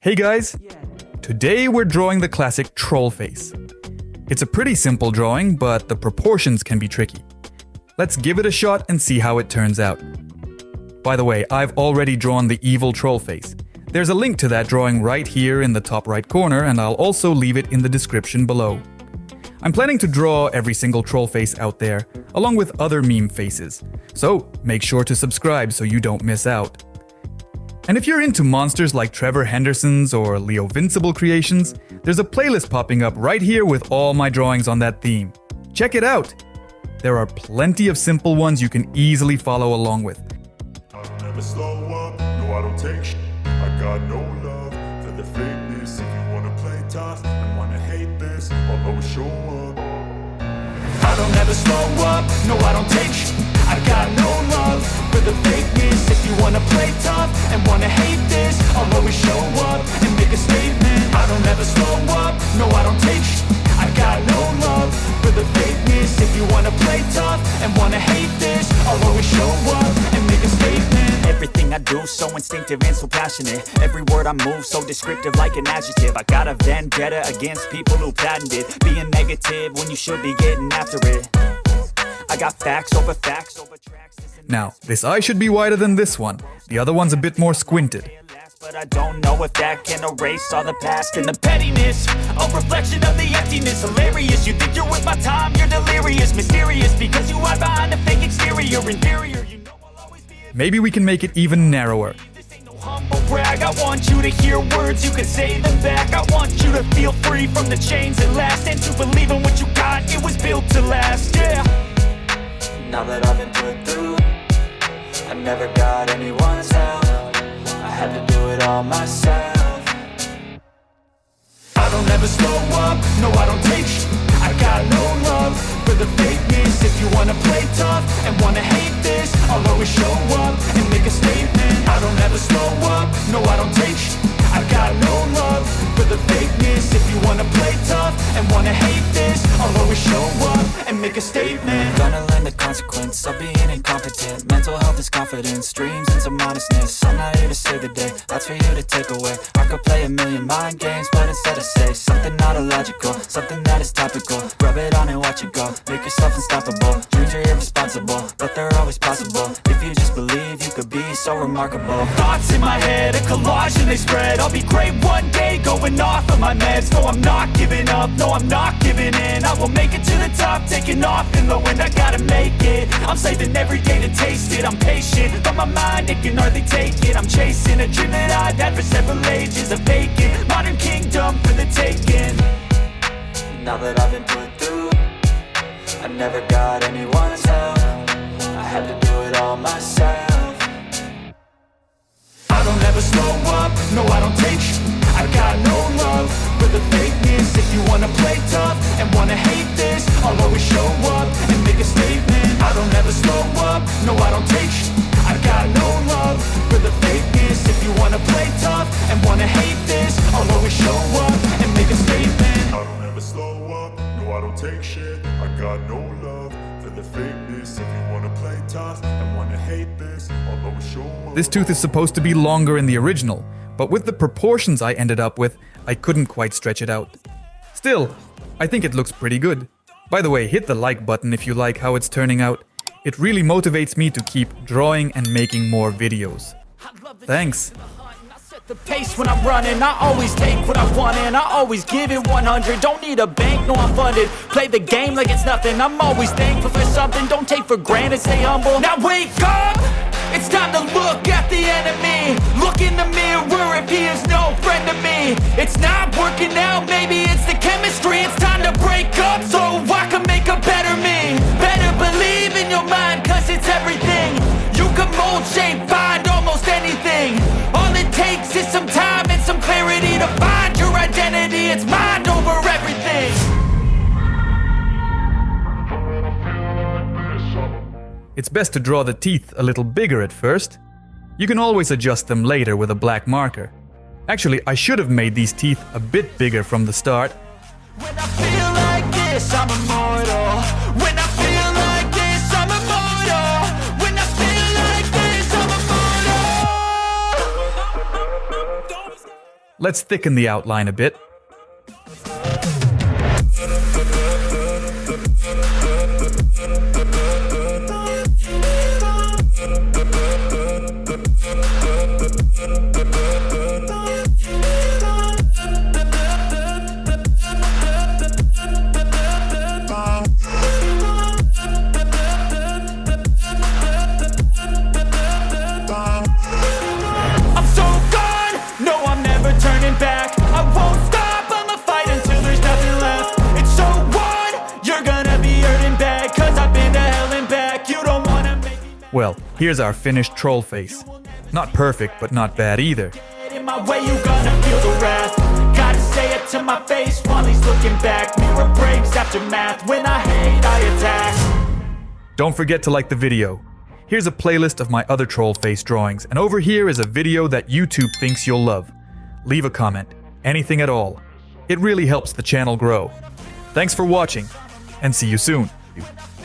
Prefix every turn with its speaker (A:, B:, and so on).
A: Hey guys! Today we're drawing the classic troll face. It's a pretty simple drawing, but the proportions can be tricky. Let's give it a shot and see how it turns out. By the way, I've already drawn the evil troll face. There's a link to that drawing right here in the top right corner, and I'll also leave it in the description below. I'm planning to draw every single troll face out there, along with other meme faces, so make sure to subscribe so you don't miss out. And if you're into monsters like Trevor Henderson's or Leo Vincible creations, there's a playlist popping up right here with all my drawings on that theme. Check it out! There are plenty of simple ones you can easily follow along with.
B: I don't ever slow up, no I don't take sh**. I got no love for the fakeness. If you wanna play tough and wanna hate this, I'll always show up. I don't ever slow up, no I don't take sh**. I got no love for the fakeness. If you wanna play tough and wanna hate this, I'll always show up and make a statement. I don't ever slow up, no I don't take sh**. I got no love for the fakeness. If you wanna play tough and wanna hate this, I'll always show up and make a statement.
C: Everything I do so instinctive and so passionate. Every word I move so descriptive like an adjective. I got a vendetta against people who patented being negative when you should be getting after it. I got facts over tracks.
A: Now, this eye should be wider than this one. The other one's a bit more squinted.
C: But I don't know if that can erase all the past and the pettiness. A reflection of the emptiness. Hilarious, you think you're worth my time, you're delirious. Mysterious, because you hide behind a fake exterior. Inferior, you know I'll always be.
A: Maybe we can make it even narrower.
C: This ain't no humble brag. I want you to hear words, you can say them back. I want you to feel free from the chains that last, and to believe in what you got, it was built to last, yeah. Now that I've been put through, I never got anyone's help. I had to do it all myself.
B: I don't ever slow up, no I don't take sh**. I got no love for the fakeness. If you wanna play tough and wanna hate this, I'll always show up and make a statement. I don't ever slow up, no I don't take sh**. I got no love for the fakeness. If you wanna play tough and wanna hate this, I'll always show up and make a statement.
C: Gonna learn the consequence of being incompetent. Mental health is confidence, dreams and some honestness. I'm not here to save the day, that's for you to take away. I could play a million mind games, but instead I say something not illogical, something that is topical. Rub it on and watch it go, make yourself unstoppable. Dreams are irresponsible, but they're always possible. If you just believe, you could be so remarkable.
B: Thoughts in my head, a collage and they spread. I'll be great one day, going off of my meds. No, I'm not giving up, no, I'm not giving in. I will make it to the top, taking off in the wind. I gotta make it, I'm saving every day to taste it. I'm patient, but my mind, it can hardly take it. I'm chasing a dream that I've had for several ages. A vacant, modern kingdom for the taking.
C: Now that I've been put through, I never got anyone's help. I had to do it all myself.
B: I don't ever slow up, no I don't take sh**. I got no love for the fakeness. If you wanna play tough and wanna hate this, I'll always show up and make a statement. I don't ever slow up, no I don't take sh**. I got no love for the fakeness. If you wanna play tough and wanna hate this, I'll always show up and make a statement. I don't ever slow up, no I don't take shit. I got no love for the fakeness. If you wanna play tough and wanna hate this, I'll always show up.
A: This tooth is supposed to be longer in the original, but with the proportions I ended up with, I couldn't quite stretch it out. Still, I think it looks pretty good. By the way, hit the like button if you like how it's turning out. It really motivates me to keep drawing and making more videos. Thanks.
C: The pace when I'm running, I always take what I want and I always give it 100. Don't need a bank, no I'm funded. Play the game like it's nothing. I'm always thankful for something. Don't take for granted, stay humble. Now wake up! It's time to look at the enemy. Look in the mirror if he is no friend to me. It's not working out, maybe it's the chemistry. It's time to break up so I can make a better me. Better believe in your mind, cause it's everything. You can mold, shape, find almost anything. All it takes is some time and some clarity to find your identity. It's mind over everything.
A: It's best to draw the teeth a little bigger at first. You can always adjust them later with a black marker. Actually, I should have made these teeth a bit bigger from the start.
C: When I feel like this, I'm immortal. When I feel like this, I'm immortal. When I feel like this, I'm immortal.
A: Let's thicken the outline a bit.
C: I'm so gone, no I'm never turning back. I won't stop, I'ma fight until there's nothing left. It's so on, you're gonna be hurting bad, cause I've been to hell and back. You don't wanna make me mad
A: Well, here's our finished troll face. Not perfect, but not bad either.
C: in my way, you gonna feel the wrath. Gotta say it to my face while he's looking back. Mirror breaks after math, when I hate I attack.
A: Don't forget to like the video. Here's a playlist of my other troll face drawings, and over here is a video that YouTube thinks you'll love. Leave a comment, anything at all. It really helps the channel grow. Thanks for watching, and see you soon.